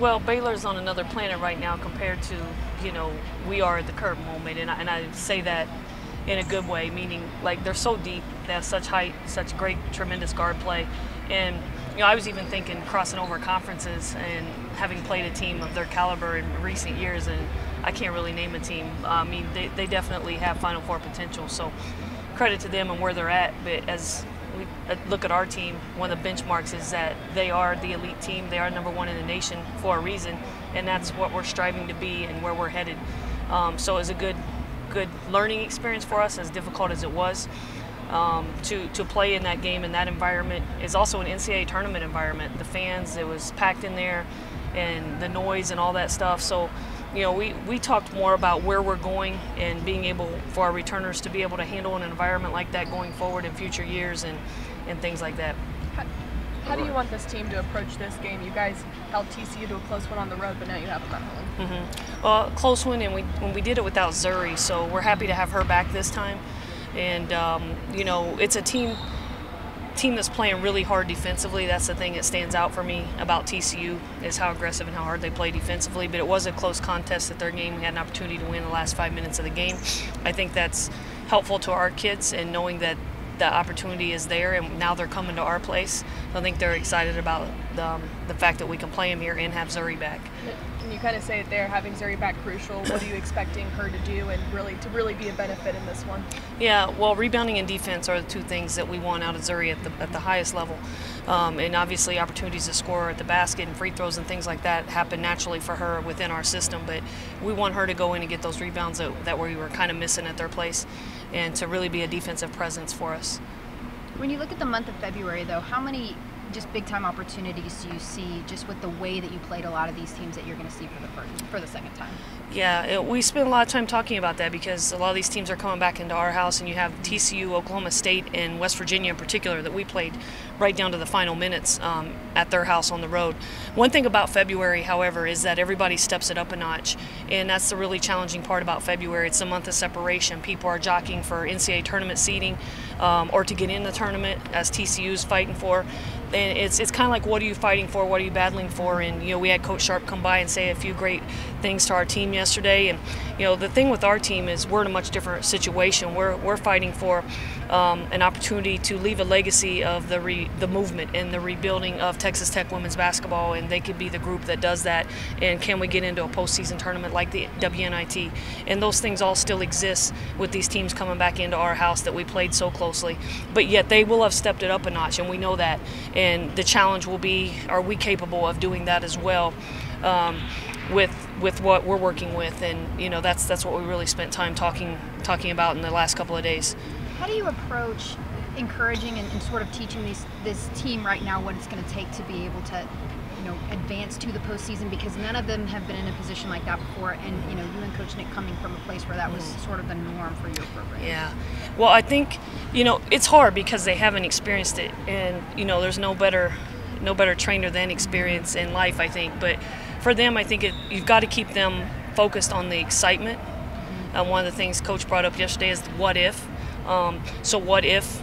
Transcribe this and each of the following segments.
Well, Baylor's on another planet right now compared to, we are at the current moment. And I say that in a good way, meaning like they're so deep, they have such height, such great, tremendous guard play. And, I was even thinking crossing over conferences and having played a team of their caliber in recent years, and I can't really name a team. I mean, they definitely have Final Four potential. So credit to them and where they're at. But as we look at our team, one of the benchmarks is that they are the elite team. They are #1 in the nation for a reason, and that's what we're striving to be and where we're headed. So it was a good learning experience for us, as difficult as it was. To play in that game, in that environment, is also an NCAA tournament environment. The fans, it was packed in there, and the noise and all that stuff. So, we talked more about where we're going and being able for our returners to be able to handle an environment like that going forward in future years and things like that. How do you want this team to approach this game? You guys held TCU to a close one on the road, but now you have them at home. Well, close one, and when we did it without Zuri, so we're happy to have her back this time. And it's a team that's playing really hard defensively. That's the thing that stands out for me about TCU, is how aggressive and how hard they play defensively. But it was a close contest at their game. We had an opportunity to win the last 5 minutes of the game. I think that's helpful to our kids, and knowing that the opportunity is there and now they're coming to our place. I think they're excited about the fact that we can play them here and have Zuri back. Can you kind of say it there, having Zuri back crucial? What are you expecting her to do and really be a benefit in this one? Yeah, well, rebounding and defense are the two things that we want out of Zuri at the highest level. And obviously opportunities to score at the basket and free throws and things like that happen naturally for her within our system. But we want her to go in and get those rebounds that we were kind of missing at their place, and to really be a defensive presence for us. When you look at the month of February, though, how many just big-time opportunities do you see just with the way that you played a lot of these teams that you're going to see for the second time? Yeah, we spent a lot of time talking about that, because a lot of these teams are coming back into our house, and you have TCU, Oklahoma State, and West Virginia in particular that we played right down to the final minutes at their house on the road. One thing about February, however, is that everybody steps it up a notch, and that's the really challenging part about February. It's a month of separation. People are jockeying for NCAA tournament seeding or to get in the tournament, as TCU is fighting for. And it's kind of like, what are you fighting for? What are you battling for? And we had Coach Sharp come by and say a few great things to our team yesterday. And the thing with our team is we're in a much different situation. We're fighting for an opportunity to leave a legacy of the movement and the rebuilding of Texas Tech women's basketball, and they could be the group that does that. And can we get into a postseason tournament like the WNIT? And those things all still exist with these teams coming back into our house that we played so closely. But yet they will have stepped it up a notch, and we know that. And the challenge will be, are we capable of doing that as well with what we're working with? And that's what we really spent time talking about in the last couple of days. How do you approach encouraging and sort of teaching this team right now what it's going to take to be able to advance to the postseason, because none of them have been in a position like that before, and you and Coach Nick coming from a place where that was sort of the norm for your program? Yeah, well, I think it's hard because they haven't experienced it, and there's no better trainer than experience in life, I think. But for them, I think you've got to keep them focused on the excitement. One of the things Coach brought up yesterday is what if. So what if?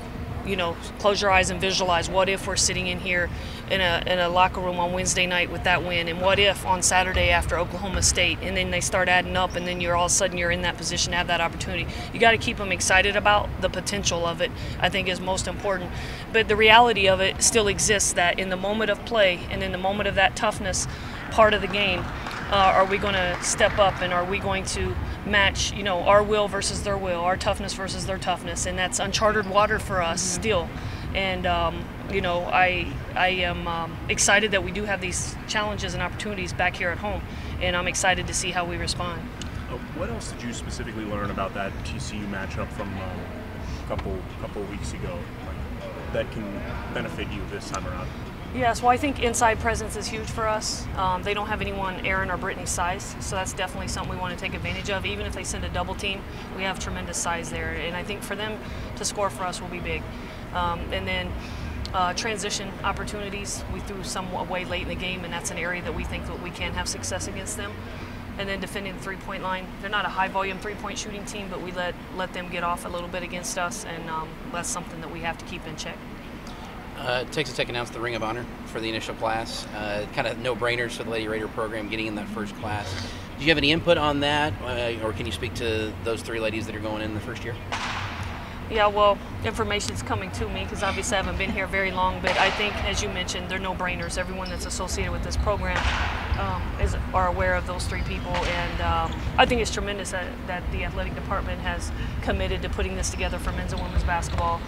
Close your eyes and visualize. What if we're sitting in here in a locker room on Wednesday night with that win, and what if on Saturday after Oklahoma State, and then they start adding up, and then you're all of a sudden you're in that position to have that opportunity. You got to keep them excited about the potential of it, I think, is most important. But the reality of it still exists, that in the moment of play and in the moment of that toughness part of the game, are we going to step up, and are we going to match our will versus their will, our toughness versus their toughness? And that's uncharted water for us still. And I am excited that we do have these challenges and opportunities back here at home, and I'm excited to see how we respond. What else did you specifically learn about that TCU matchup from a couple of weeks ago that can benefit you this time around? Yes, well, I think inside presence is huge for us. They don't have anyone Aaron or Brittany's size, so that's definitely something we want to take advantage of. Even if they send a double team, we have tremendous size there, and I think for them to score for us will be big. And then transition opportunities, we threw some away late in the game, and that's an area that we think that we can have success against them. And then defending the three-point line. They're not a high-volume three-point shooting team, but we let them get off a little bit against us, and that's something that we have to keep in check. Texas Tech announced the Ring of Honor for the initial class. Kind of no-brainers for the Lady Raider program getting in that first class. Do you have any input on that, or can you speak to those 3 ladies that are going in the first year? Yeah, well, information's coming to me because obviously I haven't been here very long, but I think, as you mentioned, they're no-brainers. Everyone that's associated with this program are aware of those 3 people, and I think it's tremendous that the athletic department has committed to putting this together for men's and women's basketball.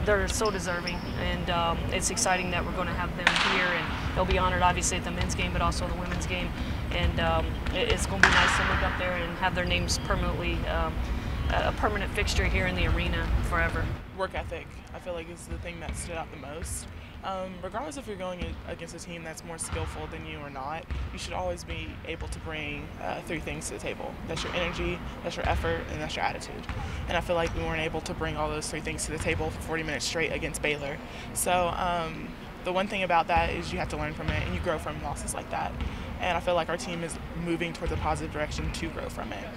They're so deserving, and it's exciting that we're going to have them here, and they'll be honored obviously at the men's game, but also the women's game, and it's going to be nice to look up there and have their names permanently a permanent fixture here in the arena forever. Work ethic, I feel like, is the thing that stood out the most. Regardless if you're going against a team that's more skillful than you or not, you should always be able to bring 3 things to the table. That's your energy, that's your effort, and that's your attitude. And I feel like we weren't able to bring all those 3 things to the table for 40 minutes straight against Baylor. So the one thing about that is you have to learn from it, and you grow from losses like that. And I feel like our team is moving towards a positive direction to grow from it.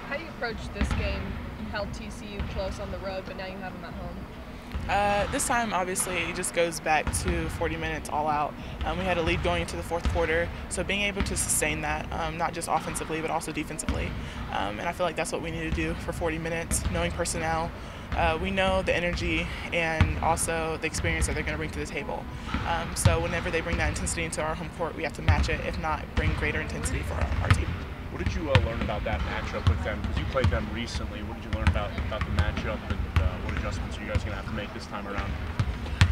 How do you approach this game? You held TCU close on the road, but now you have them at home. This time, obviously, it just goes back to 40 minutes all out. We had a lead going into the 4th quarter, so being able to sustain that, not just offensively, but also defensively. And I feel like that's what we need to do for 40 minutes, knowing personnel. We know the energy and also the experience that they're going to bring to the table. So whenever they bring that intensity into our home court, we have to match it, if not bring greater intensity for our team. What did you learn about that matchup with them? Because you played them recently. What did you learn about the matchup, and what adjustments are you guys going to have to make this time around?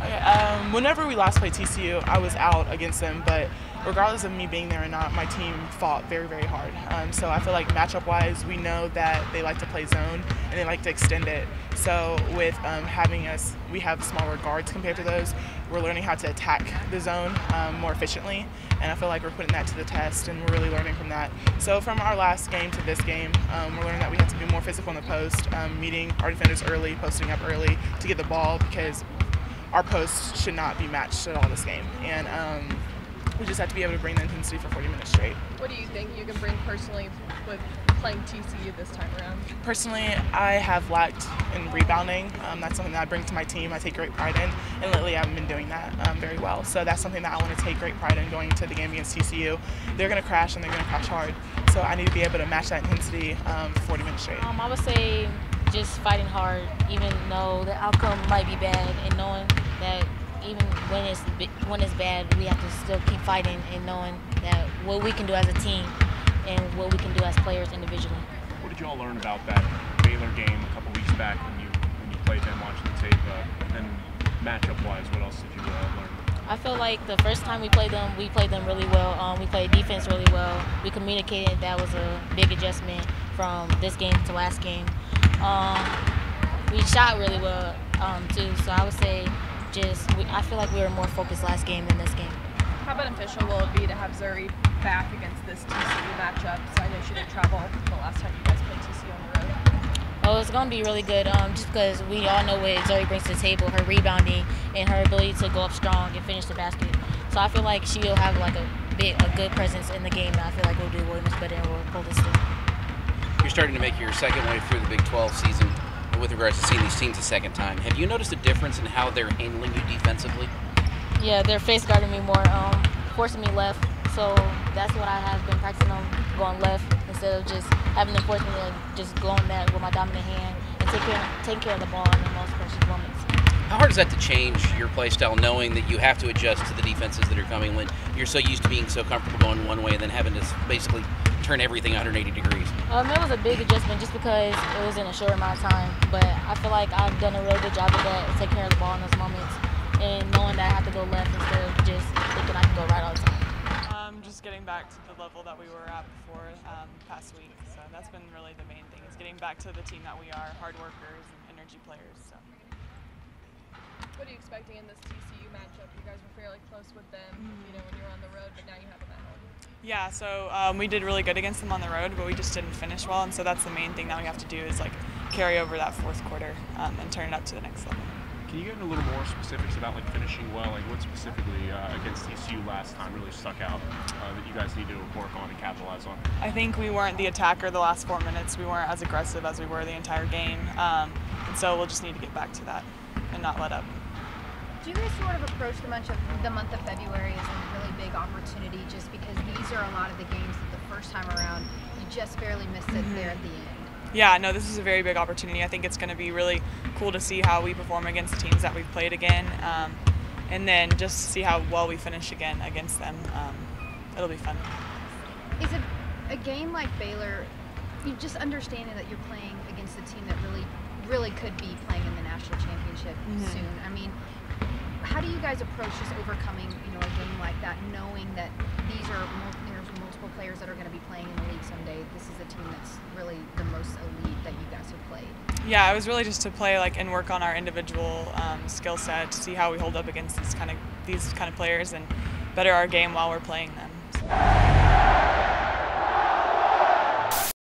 Okay, whenever we last played TCU, I was out against them, but regardless of me being there or not, my team fought very, very hard. So I feel like matchup-wise, we know that they like to play zone and they like to extend it. So with having us, we have smaller guards compared to those. We're learning how to attack the zone more efficiently, and I feel like we're putting that to the test, and we're really learning from that. So from our last game to this game, we're learning that we have to be more physical in the post, meeting our defenders early, posting up early to get the ball, because our post should not be matched at all this game. And we just have to be able to bring the intensity for 40 minutes straight. What do you think you can bring personally with playing TCU this time around? Personally, I have lacked in rebounding. That's something that I bring to my team. I take great pride in, and lately I haven't been doing that very well. So that's something that I want to take great pride in going into the game against TCU. They're going to crash, and they're going to crash hard. So I need to be able to match that intensity for 40 minutes straight. I would say just fighting hard, even though the outcome might be bad, and knowing that even when it's bad, we have to still keep fighting, and knowing that what we can do as a team and what we can do as players individually. What did you all learn about that Baylor game a couple weeks back when you played them, watching the tape, and matchup-wise, what else did you learn? I feel like the first time we played them really well. We played defense really well. We communicated. That was a big adjustment from this game to last game. We shot really well too. So I would say I feel like we were more focused last game than this game. How beneficial will it be to have Zuri back against this TCU matchup? So I know she didn't travel the last time you guys played TCU on the road. Oh, it's going to be really good just because we all know what Zuri brings to the table, her rebounding and her ability to go up strong and finish the basket. So I feel like she'll have like a good presence in the game, and I feel like we'll do way much better and we'll pull this through. You're starting to make your second way through the Big 12 season with regards to seeing these teams a second time. Have you noticed a difference in how they're handling you defensively? Yeah, they're face guarding me more, forcing me left. So that's what I have been practicing on, going left instead of just having them force me to just go on that with my dominant hand and take care of the ball in the most precious moments. How hard is that to change your play style, knowing that you have to adjust to the defenses that are coming when you're so used to being so comfortable going one way and then having to basically turn everything 180 degrees? It was a big adjustment just because it was in a short amount of time. But I feel like I've done a really good job of that, taking care of the ball in those moments and knowing that I have to go left instead of just thinking I can go right all the time. Just getting back to the level that we were at before past week. So that's been really the main thing, is getting back to the team that we are, hard workers and energy players. So. What are you expecting in this TCU matchup? You guys were fairly close with them, when you were on the road, but now you have them at home. Yeah, so we did really good against them on the road, but we just didn't finish well, and so that's the main thing that we have to do is like carry over that 4th quarter and turn it up to the next level. Can you get into a little more specifics about like finishing well? Like what specifically against TCU last time really stuck out that you guys need to work on and capitalize on? I think we weren't the attacker the last 4 minutes. We weren't as aggressive as we were the entire game, and so we'll just need to get back to that and not let up. Do you guys sort of approach the month of February as a really big opportunity, just because these are a lot of the games that the first time around you just barely missed it there at the end? Yeah, no, this is a very big opportunity. I think it's going to be really cool to see how we perform against teams that we've played again, and then just see how well we finish again against them. It'll be fun. Is it a game like Baylor, you just understanding that you're playing against a team that really could be playing in the national championship soon? I mean, how do you guys approach just overcoming, a game like that, knowing that there's multiple players that are going to be playing in the league someday? This is a team that's really the most elite that you guys have played. Yeah, it was really just to play and work on our individual skill set, to see how we hold up against these kind of players and better our game while we're playing them.